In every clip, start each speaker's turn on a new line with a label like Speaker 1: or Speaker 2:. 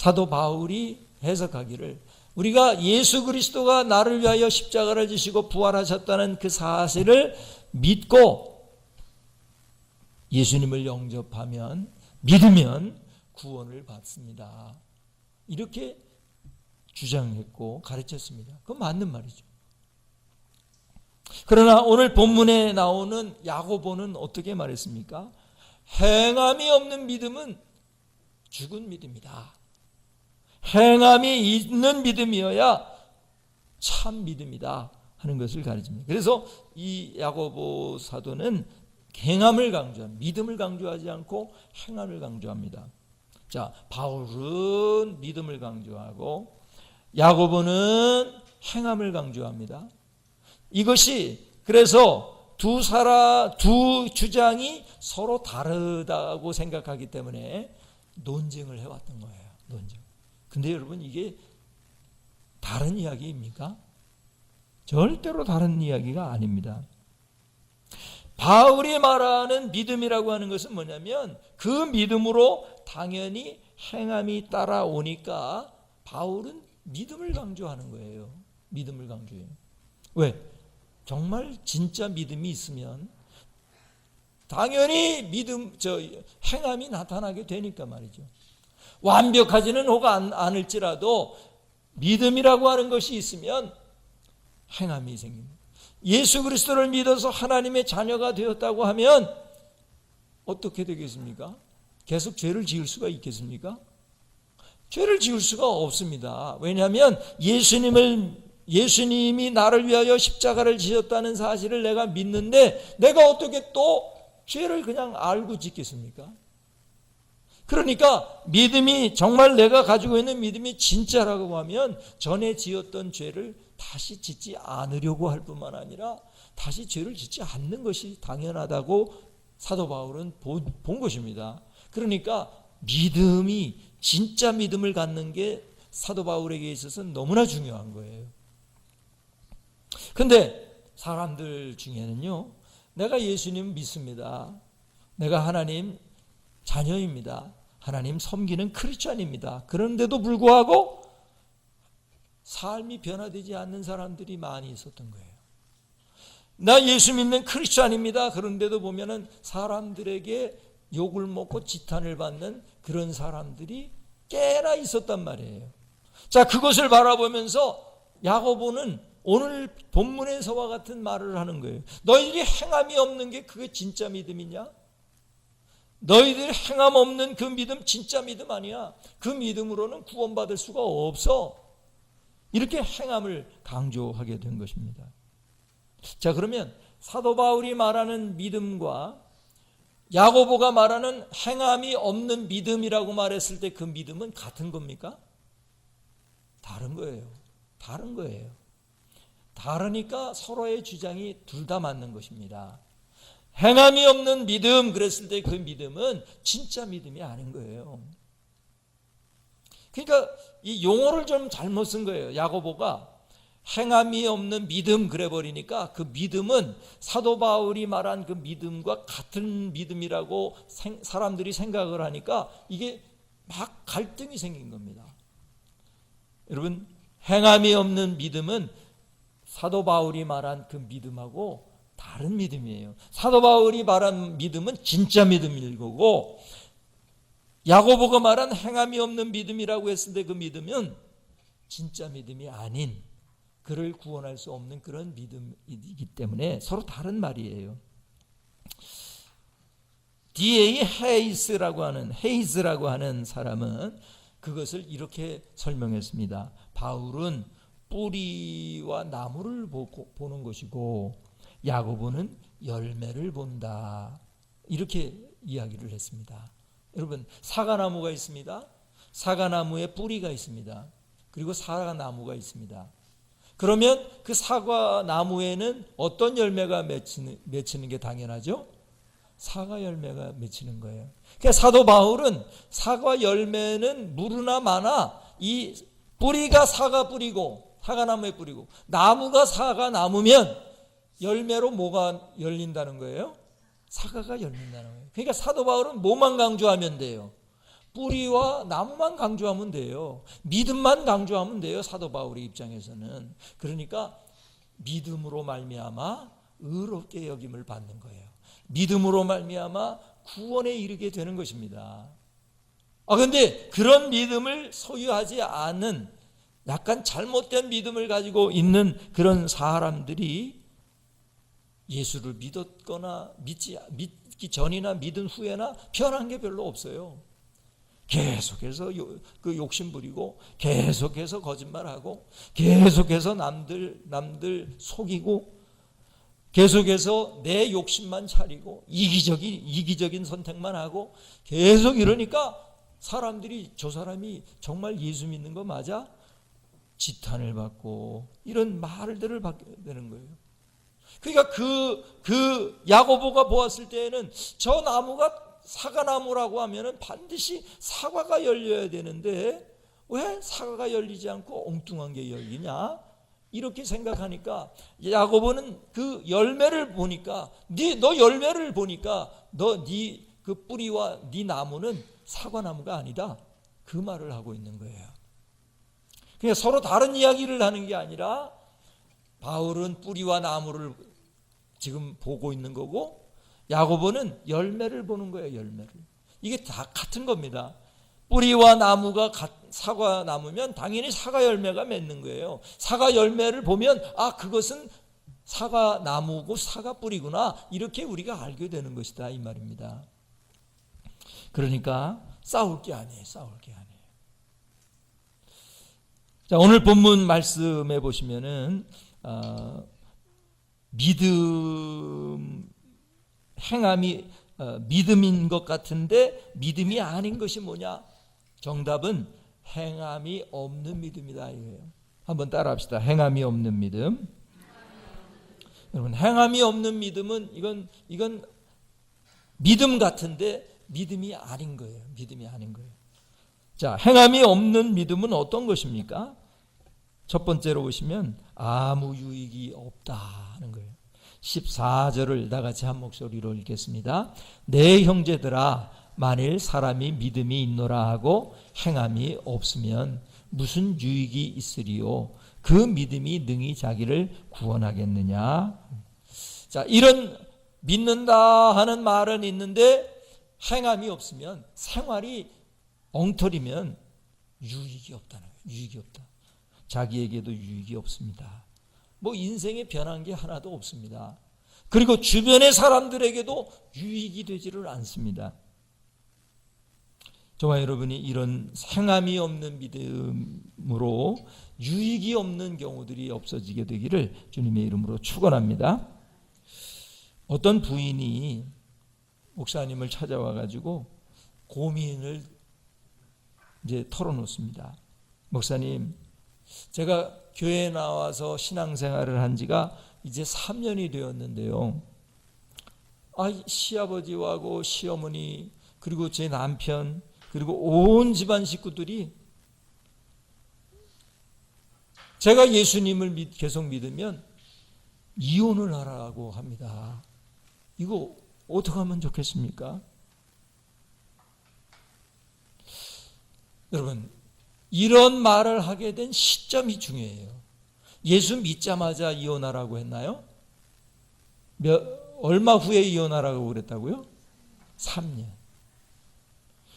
Speaker 1: 사도 바울이 해석하기를 우리가 예수 그리스도가 나를 위하여 십자가를 지시고 부활하셨다는 그 사실을 믿고 예수님을 영접하면, 믿으면 구원을 받습니다. 이렇게 주장했고 가르쳤습니다. 그건 맞는 말이죠. 그러나 오늘 본문에 나오는 야고보는 어떻게 말했습니까? 행함이 없는 믿음은 죽은 믿음이다. 행함이 있는 믿음이어야 참 믿음이다 하는 것을 가르칩니다. 그래서 이 야고보 사도는 행함을 강조합니다. 믿음을 강조하지 않고 행함을 강조합니다. 자, 바울은 믿음을 강조하고 야고보는 행함을 강조합니다. 이것이 그래서 두 주장이 서로 다르다고 생각하기 때문에 논쟁을 해왔던 거예요. 논쟁. 근데 여러분, 이게 다른 이야기입니까? 절대로 다른 이야기가 아닙니다. 바울이 말하는 믿음이라고 하는 것은 뭐냐면 그 믿음으로 당연히 행함이 따라오니까 바울은 믿음을 강조하는 거예요. 믿음을 강조해요. 왜? 정말 진짜 믿음이 있으면 당연히 행함이 나타나게 되니까 말이죠. 완벽하지는 않을지라도 믿음이라고 하는 것이 있으면 행함이 생깁니다. 예수 그리스도를 믿어서 하나님의 자녀가 되었다고 하면 어떻게 되겠습니까? 계속 죄를 지을 수가 있겠습니까? 죄를 지을 수가 없습니다. 왜냐하면 예수님이 나를 위하여 십자가를 지셨다는 사실을 내가 믿는데 내가 어떻게 또 죄를 그냥 알고 짓겠습니까? 그러니까 믿음이 정말 내가 가지고 있는 믿음이 진짜라고 하면 전에 지었던 죄를 다시 짓지 않으려고 할 뿐만 아니라 다시 죄를 짓지 않는 것이 당연하다고 사도 바울은 본 것입니다. 그러니까 믿음이 진짜 믿음을 갖는 게 사도 바울에게 있어서는 너무나 중요한 거예요. 근데 사람들 중에는요, 내가 예수님 믿습니다. 내가 하나님 자녀입니다. 하나님 섬기는 크리스찬입니다. 그런데도 불구하고 삶이 변화되지 않는 사람들이 많이 있었던 거예요. 나 예수 믿는 크리스찬입니다. 그런데도 보면은 사람들에게 욕을 먹고 지탄을 받는 그런 사람들이 꽤나 있었단 말이에요. 자, 그것을 바라보면서 야고보는 오늘 본문에서와 같은 말을 하는 거예요. 너희들이 행함이 없는 게 그게 진짜 믿음이냐? 너희들 행함 없는 그 믿음 진짜 믿음 아니야. 그 믿음으로는 구원받을 수가 없어. 이렇게 행함을 강조하게 된 것입니다. 자, 그러면 사도 바울이 말하는 믿음과 야고보가 말하는 행함이 없는 믿음이라고 말했을 때 그 믿음은 같은 겁니까? 다른 거예요. 다른 거예요. 다르니까 서로의 주장이 둘 다 맞는 것입니다. 행함이 없는 믿음 그랬을 때 그 믿음은 진짜 믿음이 아닌 거예요. 그러니까 이 용어를 좀 잘못 쓴 거예요. 야고보가 행함이 없는 믿음 그래 버리니까 그 믿음은 사도 바울이 말한 그 믿음과 같은 믿음이라고 사람들이 생각을 하니까 이게 막 갈등이 생긴 겁니다. 여러분, 행함이 없는 믿음은 사도 바울이 말한 그 믿음하고 다른 믿음이에요. 사도 바울이 말한 믿음은 진짜 믿음일 거고 야고보가 말한 행함이 없는 믿음이라고 했을 때 그 믿음은 진짜 믿음이 아닌, 그를 구원할 수 없는 그런 믿음이기 때문에 서로 다른 말이에요. D.A. 헤이즈라고 하는 사람은 그것을 이렇게 설명했습니다. 바울은 뿌리와 나무를 보는 것이고 야고보는 열매를 본다. 이렇게 이야기를 했습니다. 여러분, 사과나무가 있습니다. 사과나무에 뿌리가 있습니다. 그리고 사과나무가 있습니다. 그러면 그 사과나무에는 어떤 열매가 맺히는 게 당연하죠? 사과 열매가 맺히는 거예요. 그러니까 사도 바울은 사과 열매는 무르나 마나 이 뿌리가 사과 뿌리고 사과나무에 뿌리고 나무가 사과나무면 열매로 뭐가 열린다는 거예요? 사과가 열린다는 거예요. 그러니까 사도 바울은 뭐만 강조하면 돼요? 뿌리와 나무만 강조하면 돼요. 믿음만 강조하면 돼요. 사도 바울의 입장에서는. 그러니까 믿음으로 말미암아 의롭게 여김을 받는 거예요. 믿음으로 말미암아 구원에 이르게 되는 것입니다. 그런데 그런 믿음을 소유하지 않은 약간 잘못된 믿음을 가지고 있는 그런 사람들이 예수를 믿었거나 믿기 전이나 믿은 후에나 변한 게 별로 없어요. 계속해서 그 욕심 부리고, 계속해서 거짓말하고, 계속해서 남들 속이고, 계속해서 내 욕심만 차리고, 이기적인 선택만 하고, 계속 이러니까 사람들이 저 사람이 정말 예수 믿는 거 맞아? 지탄을 받고 이런 말들을 받게 되는 거예요. 그러니까 그 야고보가 보았을 때에는 저 나무가 사과나무라고 하면은 반드시 사과가 열려야 되는데 왜 사과가 열리지 않고 엉뚱한 게 열리냐? 이렇게 생각하니까 야고보는 그 열매를 보니까 너 열매를 보니까 네 그 뿌리와 네 나무는 사과나무가 아니다. 그 말을 하고 있는 거예요. 그냥 서로 다른 이야기를 하는 게 아니라 바울은 뿌리와 나무를 지금 보고 있는 거고 야고보는 열매를 보는 거예요. 열매를. 이게 다 같은 겁니다. 뿌리와 나무가 사과 나무면 당연히 사과 열매가 맺는 거예요. 사과 열매를 보면 그것은 사과 나무고 사과 뿌리구나 이렇게 우리가 알게 되는 것이다 이 말입니다. 그러니까 싸울 게 아니에요. 자, 오늘 본문 말씀해 보시면은 행함이 믿음인 것 같은데 믿음이 아닌 것이 뭐냐? 정답은 행함이 없는 믿음이다 이거예요. 한번 따라합시다. 행함이 없는 믿음. 여러분, 행함이 없는 믿음은 이건 믿음 같은데 믿음이 아닌 거예요. 믿음이 아닌 거예요. 자, 행함이 없는 믿음은 어떤 것입니까? 첫 번째로 보시면 아무 유익이 없다는 거예요. 14절을 다 같이 한 목소리로 읽겠습니다. 내 형제들아 만일 사람이 믿음이 있노라 하고 행함이 없으면 무슨 유익이 있으리요? 그 믿음이 능히 자기를 구원하겠느냐? 자, 이런 믿는다 하는 말은 있는데 행함이 없으면 생활이 엉터리면 유익이 없다는 거예요. 유익이 없다. 자기에게도 유익이 없습니다. 인생에 변한 게 하나도 없습니다. 그리고 주변의 사람들에게도 유익이 되지를 않습니다. 저와 여러분이 이런 행함이 없는 믿음으로 유익이 없는 경우들이 없어지게 되기를 주님의 이름으로 축원합니다. 어떤 부인이 목사님을 찾아와 가지고 고민을 이제 털어놓습니다. 목사님, 제가 교회에 나와서 신앙생활을 한 지가 이제 3년이 되었는데요. 시아버지하고 시어머니 그리고 제 남편 그리고 온 집안 식구들이 제가 예수님을 계속 믿으면 이혼을 하라고 합니다. 이거 어떻게 하면 좋겠습니까? 여러분, 이런 말을 하게 된 시점이 중요해요. 예수 믿자마자 이혼하라고 했나요? 얼마 후에 이혼하라고 그랬다고요? 3년.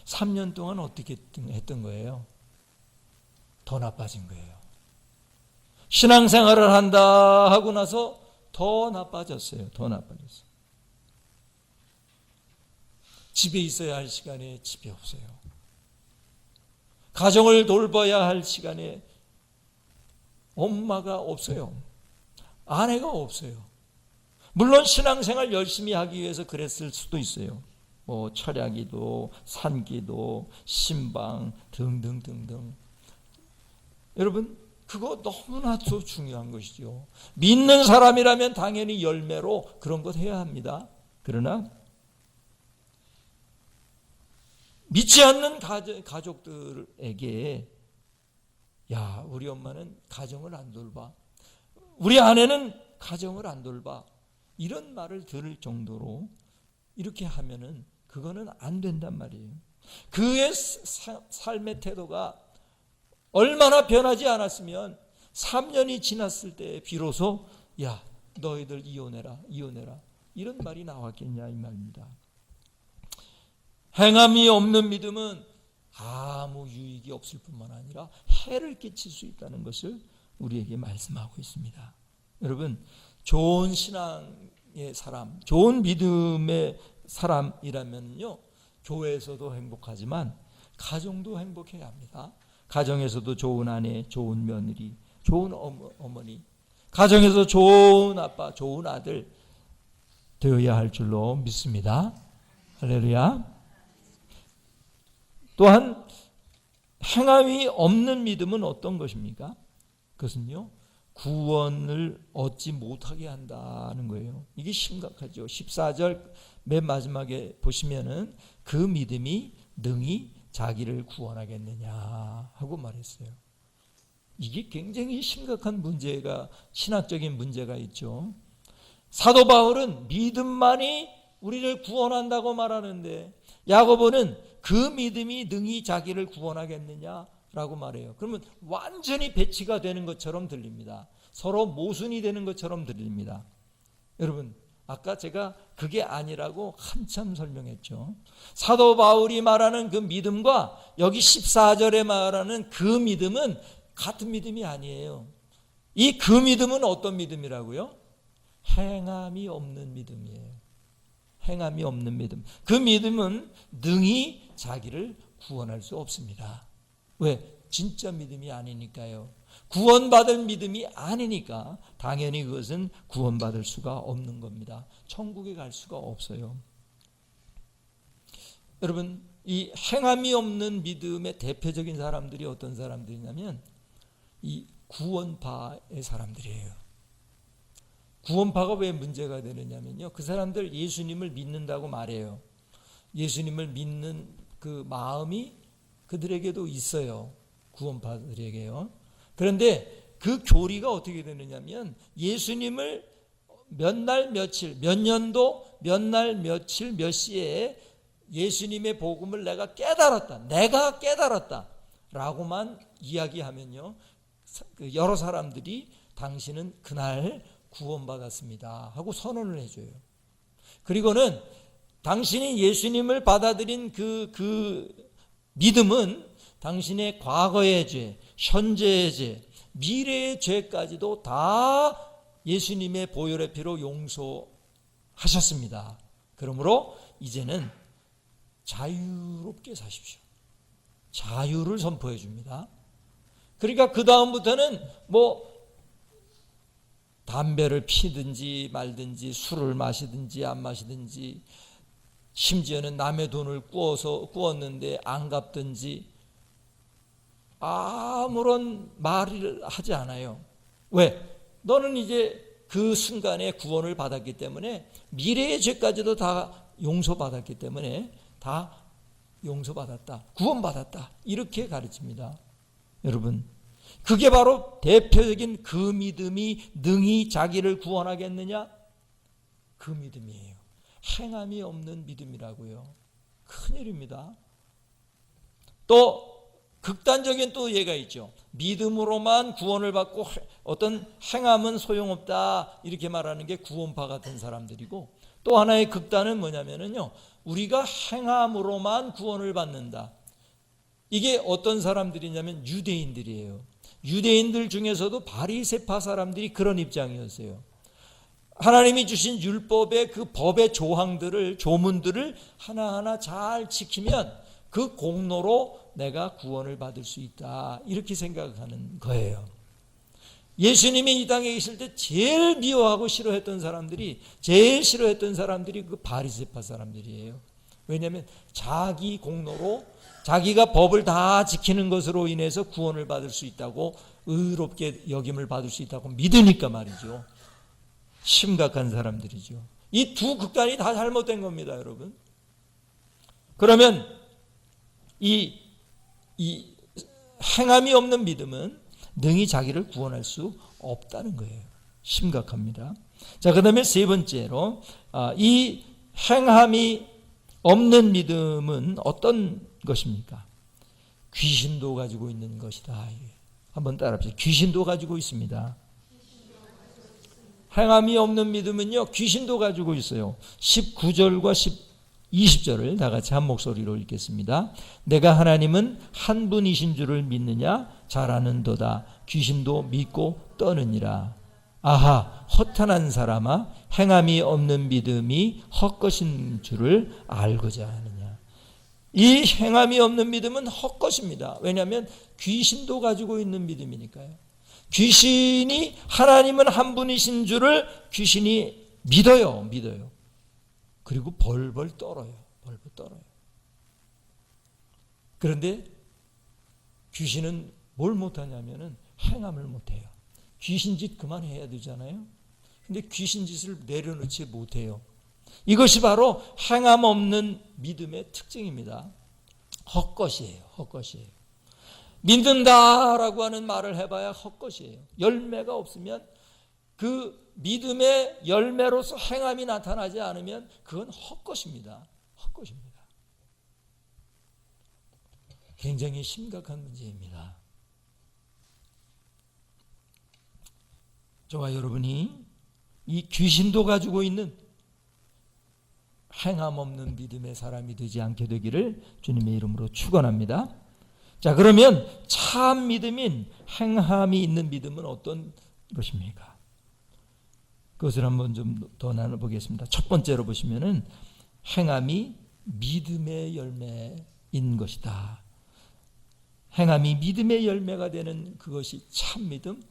Speaker 1: 3년 동안 어떻게 했던 거예요? 더 나빠진 거예요. 신앙생활을 한다 하고 나서 더 나빠졌어요. 더 나빠졌어요. 집에 있어야 할 시간에 집에 없어요. 가정을 돌봐야 할 시간에 엄마가 없어요. 아내가 없어요. 물론 신앙생활 열심히 하기 위해서 그랬을 수도 있어요. 철야기도, 산기도, 신방 등등등등. 여러분, 그거 너무나도 중요한 것이죠. 믿는 사람이라면 당연히 열매로 그런 것 해야 합니다. 그러나 믿지 않는 가족들에게 우리 엄마는 가정을 안 돌봐. 우리 아내는 가정을 안 돌봐. 이런 말을 들을 정도로 이렇게 하면은 그거는 안 된단 말이에요. 그의 삶의 태도가 얼마나 변하지 않았으면 3년이 지났을 때 비로소 야, 너희들 이혼해라 이런 말이 나왔겠냐 이 말입니다. 행함이 없는 믿음은 아무 유익이 없을 뿐만 아니라 해를 끼칠 수 있다는 것을 우리에게 말씀하고 있습니다. 여러분, 좋은 신앙의 사람, 좋은 믿음의 사람이라면요, 교회에서도 행복하지만 가정도 행복해야 합니다. 가정에서도 좋은 아내, 좋은 며느리, 좋은 어머니, 가정에서 좋은 아빠, 좋은 아들 되어야 할 줄로 믿습니다. 할렐루야. 또한 행함이 없는 믿음은 어떤 것입니까? 그것은요, 구원을 얻지 못하게 한다는 거예요. 이게 심각하죠. 14절 맨 마지막에 보시면은 그 믿음이 능히 자기를 구원하겠느냐 하고 말했어요. 이게 굉장히 심각한 문제가, 신학적인 문제가 있죠. 사도 바울은 믿음만이 우리를 구원한다고 말하는데 야고보는 그 믿음이 능히 자기를 구원하겠느냐라고 말해요. 그러면 완전히 배치가 되는 것처럼 들립니다. 서로 모순이 되는 것처럼 들립니다. 여러분, 아까 제가 그게 아니라고 한참 설명했죠. 사도 바울이 말하는 그 믿음과 여기 14절에 말하는 그 믿음은 같은 믿음이 아니에요. 이 그 믿음은 어떤 믿음이라고요? 행함이 없는 믿음이에요. 행함이 없는 믿음. 그 믿음은 능히 자기를 구원할 수 없습니다. 왜? 진짜 믿음이 아니니까요. 구원받을 믿음이 아니니까 당연히 그것은 구원받을 수가 없는 겁니다. 천국에 갈 수가 없어요. 여러분, 이 행함이 없는 믿음의 대표적인 사람들이 어떤 사람들이냐면 이 구원파의 사람들이에요. 구원파가 왜 문제가 되느냐면요, 그 사람들 예수님을 믿는다고 말해요. 예수님을 믿는 그 마음이 그들에게도 있어요. 구원파들에게요. 그런데 그 교리가 어떻게 되느냐면 예수님을 몇 날 며칠, 몇 년도 몇 날 며칠 몇 시에 예수님의 복음을 내가 깨달았다 라고만 이야기하면요, 여러 사람들이 당신은 그날 구원받았습니다 하고 선언을 해줘요. 그리고는 당신이 예수님을 받아들인 그 믿음은 당신의 과거의 죄, 현재의 죄, 미래의 죄까지도 다 예수님의 보혈의 피로 용서하셨습니다. 그러므로 이제는 자유롭게 사십시오. 자유를 선포해 줍니다. 그러니까 그 다음부터는 담배를 피든지 말든지 술을 마시든지 안 마시든지 심지어는 남의 돈을 꾸었는데 안 갚든지 아무런 말을 하지 않아요. 왜? 너는 이제 그 순간에 구원을 받았기 때문에 미래의 죄까지도 다 용서받았기 때문에 다 용서받았다, 구원받았다, 이렇게 가르칩니다. 여러분, 그게 바로 대표적인 그 믿음이 능히 자기를 구원하겠느냐? 그 믿음이에요. 행함이 없는 믿음이라고요. 큰일입니다. 또 극단적인 또 예가 있죠. 믿음으로만 구원을 받고 어떤 행함은 소용없다 이렇게 말하는 게 구원파 같은 사람들이고, 또 하나의 극단은 뭐냐면요, 우리가 행함으로만 구원을 받는다. 이게 어떤 사람들이냐면 유대인들이에요. 유대인들 중에서도 바리새파 사람들이 그런 입장이었어요. 하나님이 주신 율법의 그 법의 조문들을 하나하나 잘 지키면 그 공로로 내가 구원을 받을 수 있다, 이렇게 생각하는 거예요. 예수님이 이 땅에 계실 때 제일 미워하고 싫어했던 사람들이 그 바리새파 사람들이에요. 왜냐하면 자기 공로로 자기가 법을 다 지키는 것으로 인해서 구원을 받을 수 있다고, 의롭게 여김을 받을 수 있다고 믿으니까 말이죠. 심각한 사람들이죠. 이 두 극단이 다 잘못된 겁니다, 여러분. 그러면 이 행함이 없는 믿음은 능히 자기를 구원할 수 없다는 거예요. 심각합니다. 자, 그 다음에 세 번째로 이 행함이 없는 믿음은 어떤 것입니까? 귀신도 가지고 있는 것이다. 한번 따라합시다. 귀신도 가지고 있습니다. 행함이 없는 믿음은요, 귀신도 가지고 있어요. 19절과 20절을 다 같이 한 목소리로 읽겠습니다. 내가 하나님은 한 분이신 줄을 믿느냐? 잘 아는도다. 귀신도 믿고 떠느니라. 아하, 허탄한 사람아, 행함이 없는 믿음이 헛것인 줄을 알고자 하느냐. 이 행함이 없는 믿음은 헛것입니다. 왜냐하면 귀신도 가지고 있는 믿음이니까요. 귀신이 하나님은 한 분이신 줄을 귀신이 믿어요. 그리고 벌벌 떨어요. 그런데 귀신은 뭘 못하냐면은 행함을 못해요. 귀신짓 그만해야 되잖아요. 근데 귀신짓을 내려놓지 못해요. 이것이 바로 행함 없는 믿음의 특징입니다. 헛것이에요. 믿는다라고 하는 말을 해봐야 헛것이에요. 열매가 없으면, 그 믿음의 열매로서 행함이 나타나지 않으면 그건 헛것입니다. 굉장히 심각한 문제입니다. 저와 여러분이 이 귀신도 가지고 있는 행함 없는 믿음의 사람이 되지 않게 되기를 주님의 이름으로 축원합니다. 자, 그러면 참 믿음인 행함이 있는 믿음은 어떤 것입니까? 그것을 한번 좀 더 나눠보겠습니다. 첫 번째로 보시면은 행함이 믿음의 열매인 것이다. 행함이 믿음의 열매가 되는 그것이 참 믿음,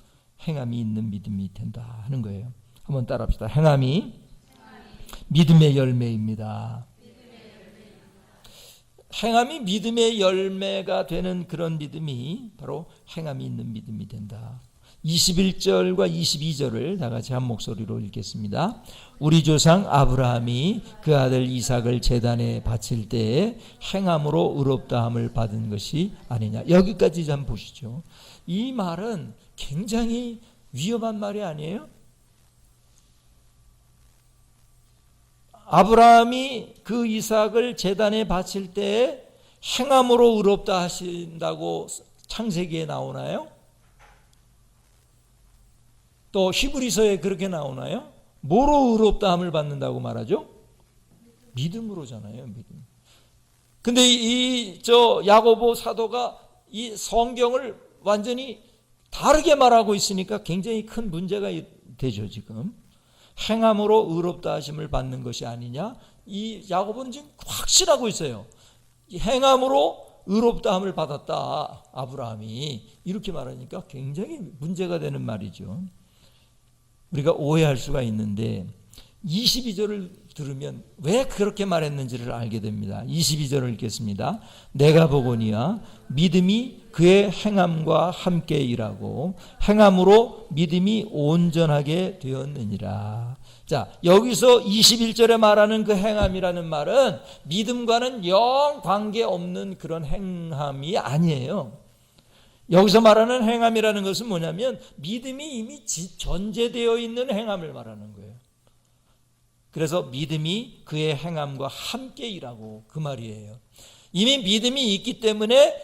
Speaker 1: 행함이 있는 믿음이 된다 하는 거예요. 한번 따라합시다. 행함이 믿음의 열매입니다. 행함이 믿음의 열매가 되는 그런 믿음이 바로 행함이 있는 믿음이 된다. 21절과 22절을 다 같이 한 목소리로 읽겠습니다. 우리 조상 아브라함이 그 아들 이삭을 제단에 바칠 때에 행함으로 의롭다함을 받은 것이 아니냐. 여기까지 한번 보시죠. 이 말은 굉장히 위험한 말이 아니에요? 아브라함이 그 이삭을 제단에 바칠 때에 행함으로 의롭다 하신다고 창세기에 나오나요? 또 히브리서에 그렇게 나오나요? 뭐로 의롭다함을 받는다고 말하죠? 믿음으로잖아요. 믿음. 근데 야고보 사도가 이 성경을 완전히 다르게 말하고 있으니까 굉장히 큰 문제가 되죠, 지금. 행함으로 의롭다 하심을 받는 것이 아니냐? 이 야고보는 지금 확실하고 있어요. 행함으로 의롭다함을 받았다, 아브라함이. 이렇게 말하니까 굉장히 문제가 되는 말이죠. 우리가 오해할 수가 있는데 22절을 들으면 왜 그렇게 말했는지를 알게 됩니다. 22절을 읽겠습니다. 내가 보거니와 믿음이 그의 행함과 함께 일하고 행함으로 믿음이 온전하게 되었느니라. 자, 여기서 21절에 말하는 그 행함이라는 말은 믿음과는 영 관계없는 그런 행함이 아니에요. 여기서 말하는 행함이라는 것은 뭐냐면 믿음이 이미 전제되어 있는 행함을 말하는 거예요. 그래서 믿음이 그의 행함과 함께 일하고, 그 말이에요. 이미 믿음이 있기 때문에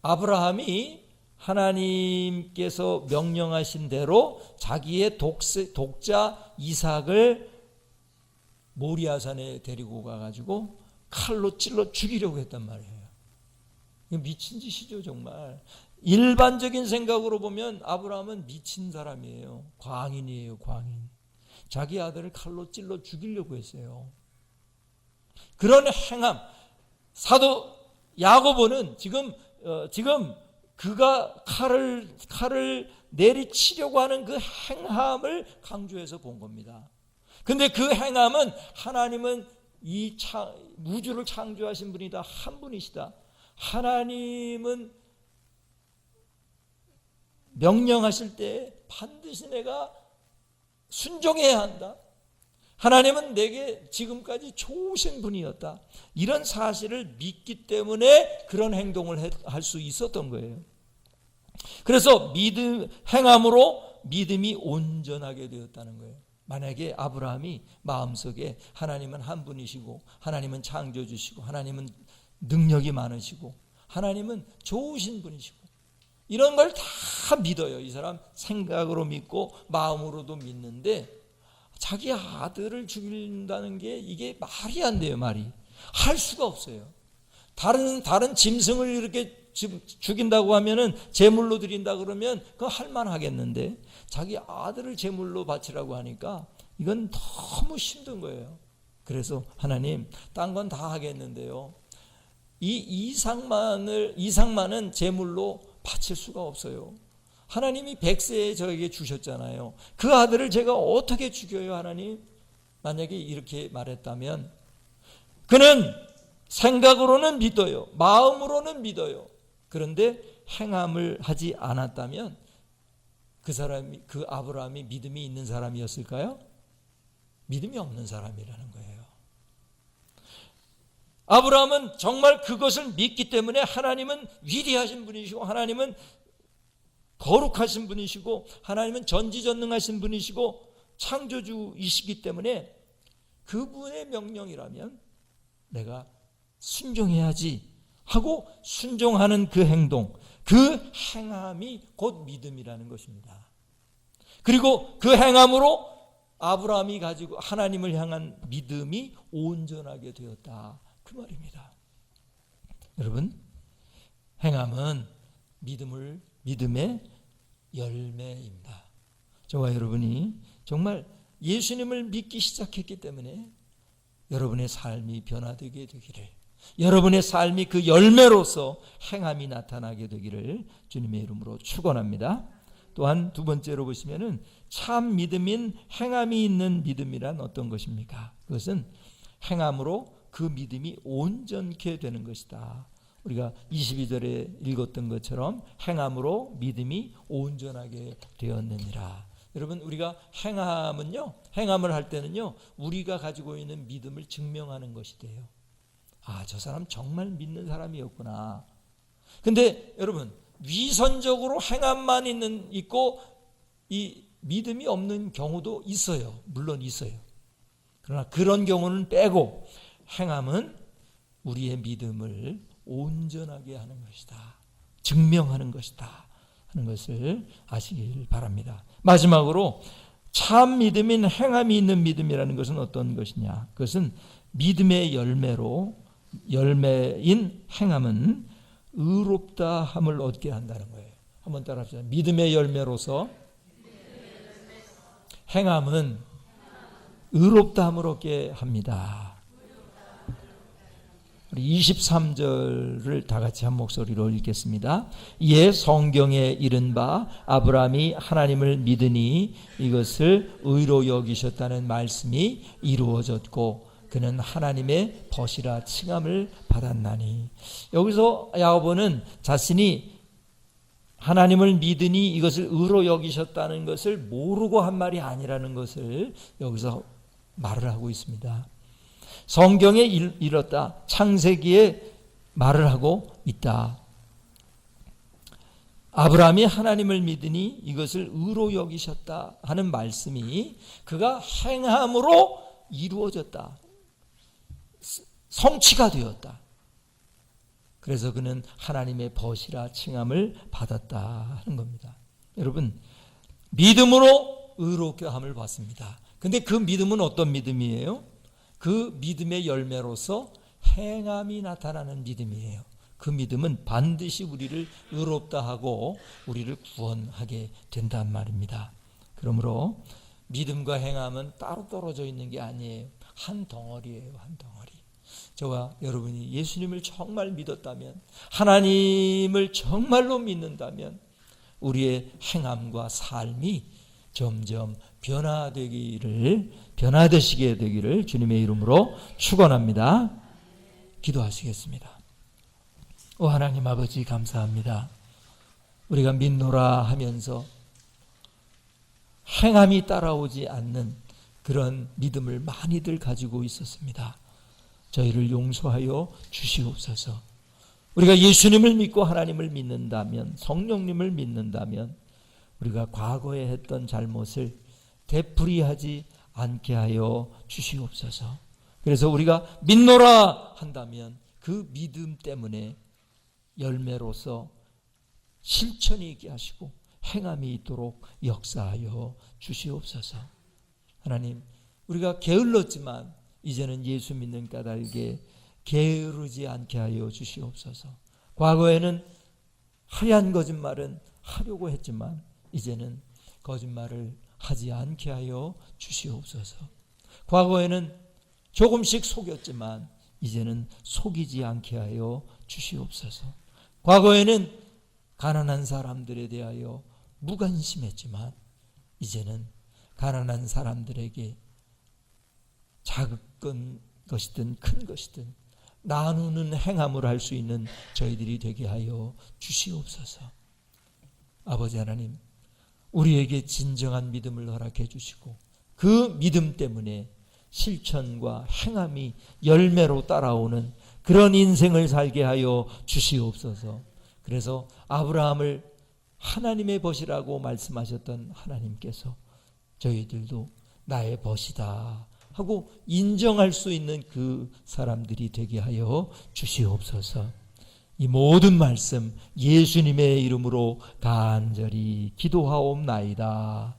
Speaker 1: 아브라함이 하나님께서 명령하신 대로 자기의 독자 이삭을 모리아산에 데리고 가가지고 칼로 찔러 죽이려고 했단 말이에요. 이거 미친 짓이죠, 정말. 일반적인 생각으로 보면 아브라함은 미친 사람이에요. 광인이에요, 광인. 자기 아들을 칼로 찔러 죽이려고 했어요. 그런 행함, 사도 야고보는 지금 그가 칼을 내리치려고 하는 그 행함을 강조해서 본 겁니다. 근데 그 행함은 하나님은 우주를 창조하신 분이다, 한 분이시다. 하나님은 명령하실 때 반드시 내가 순종해야 한다. 하나님은 내게 지금까지 좋으신 분이었다. 이런 사실을 믿기 때문에 그런 행동을 할 수 있었던 거예요. 그래서 행함으로 믿음이 온전하게 되었다는 거예요. 만약에 아브라함이 마음속에 하나님은 한 분이시고 하나님은 창조주시고 하나님은 능력이 많으시고 하나님은 좋으신 분이시고 이런 걸 다 믿어요. 이 사람 생각으로 믿고 마음으로도 믿는데 자기 아들을 죽인다는 게 이게 말이 안 돼요. 말이 할 수가 없어요. 다른 짐승을 이렇게 죽인다고 하면은 제물로 드린다 그러면 그거 할만하겠는데 자기 아들을 제물로 바치라고 하니까 이건 너무 힘든 거예요. 그래서 하나님 딴 건 다 하겠는데요, 이 이상만은 제물로 바칠 수가 없어요. 하나님이 100세에 저에게 주셨잖아요. 그 아들을 제가 어떻게 죽여요 하나님? 만약에 이렇게 말했다면 그는 생각으로는 믿어요. 마음으로는 믿어요. 그런데 행함을 하지 않았다면 그 아브라함이 믿음이 있는 사람이었을까요? 믿음이 없는 사람이라는 거예요. 아브라함은 정말 그것을 믿기 때문에 하나님은 위대하신 분이시고 하나님은 거룩하신 분이시고 하나님은 전지전능하신 분이시고 창조주이시기 때문에 그분의 명령이라면 내가 순종해야지 하고 순종하는 그 행동, 그 행함이 곧 믿음이라는 것입니다. 그리고 그 행함으로 아브라함이 가지고 하나님을 향한 믿음이 온전하게 되었다, 그 말입니다. 여러분, 행함은 믿음의 열매입니다. 저와 여러분이 정말 예수님을 믿기 시작했기 때문에 여러분의 삶이 변화되게 되기를, 여러분의 삶이 그 열매로서 행함이 나타나게 되기를 주님의 이름으로 축원합니다. 또한 두 번째로 보시면은 참 믿음인 행함이 있는 믿음이란 어떤 것입니까? 그것은 행함으로 그 믿음이 온전케 되는 것이다. 우리가 22절에 읽었던 것처럼 행함으로 믿음이 온전하게 되었느니라. 여러분, 우리가 행함을 할 때는요, 우리가 가지고 있는 믿음을 증명하는 것이 돼요. 아, 저 사람 정말 믿는 사람이었구나. 근데 여러분, 위선적으로 행함만 있고 이 믿음이 없는 경우도 있어요. 물론 있어요. 그러나 그런 경우는 빼고 행함은 우리의 믿음을 온전하게 하는 것이다, 증명하는 것이다 하는 것을 아시길 바랍니다. 마지막으로 참 믿음인 행함이 있는 믿음이라는 것은 어떤 것이냐? 그것은 믿음의 열매인 행함은 의롭다 함을 얻게 한다는 거예요. 한번 따라 합시다. 믿음의 열매로서 행함은 의롭다 함을 얻게 합니다. 우리 23절을 다 같이 한 목소리로 읽겠습니다. 이에 성경에 이른 바 아브라함이 하나님을 믿으니 이것을 의로 여기셨다는 말씀이 이루어졌고 그는 하나님의 벗이라 칭함을 받았나니. 여기서 야고보는 자신이 하나님을 믿으니 이것을 의로 여기셨다는 것을 모르고 한 말이 아니라는 것을 여기서 말을 하고 있습니다. 성경에 이렇다, 창세기에 말을 하고 있다. 아브라함이 하나님을 믿으니 이것을 의로 여기셨다 하는 말씀이 그가 행함으로 이루어졌다, 성취가 되었다. 그래서 그는 하나님의 벗이라 칭함을 받았다 하는 겁니다. 여러분, 믿음으로 의롭게 함을 받습니다. 근데 그 믿음은 어떤 믿음이에요? 그 믿음의 열매로서 행함이 나타나는 믿음이에요. 그 믿음은 반드시 우리를 의롭다 하고 우리를 구원하게 된단 말입니다. 그러므로 믿음과 행함은 따로 떨어져 있는 게 아니에요. 한 덩어리예요, 한 덩어리. 저와 여러분이 예수님을 정말 믿었다면, 하나님을 정말로 믿는다면 우리의 행함과 삶이 점점 변화되시게 되기를 주님의 이름으로 축원합니다. 기도하시겠습니다. 오 하나님 아버지, 감사합니다. 우리가 믿노라 하면서 행함이 따라오지 않는 그런 믿음을 많이들 가지고 있었습니다. 저희를 용서하여 주시옵소서. 우리가 예수님을 믿고 하나님을 믿는다면, 성령님을 믿는다면 우리가 과거에 했던 잘못을 되풀이하지 않게 하여 주시옵소서. 그래서 우리가 믿노라 한다면 그 믿음 때문에 열매로서 실천이 있게 하시고 행함이 있도록 역사하여 주시옵소서. 하나님, 우리가 게을렀지만 이제는 예수 믿는 까닭에 게으르지 않게 하여 주시옵소서. 과거에는 하얀 거짓말은 하려고 했지만 이제는 거짓말을 하지 않게 하여 주시옵소서. 과거에는 조금씩 속였지만 이제는 속이지 않게 하여 주시옵소서. 과거에는 가난한 사람들에 대하여 무관심했지만 이제는 가난한 사람들에게 작은 것이든 큰 것이든 나누는 행함을 할 수 있는 저희들이 되게 하여 주시옵소서. 아버지 하나님, 우리에게 진정한 믿음을 허락해 주시고 그 믿음 때문에 실천과 행함이 열매로 따라오는 그런 인생을 살게 하여 주시옵소서. 그래서 아브라함을 하나님의 벗이라고 말씀하셨던 하나님께서 저희들도 나의 벗이다 하고 인정할 수 있는 그 사람들이 되게 하여 주시옵소서. 이 모든 말씀 예수님의 이름으로 간절히 기도하옵나이다.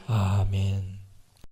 Speaker 1: 아멘.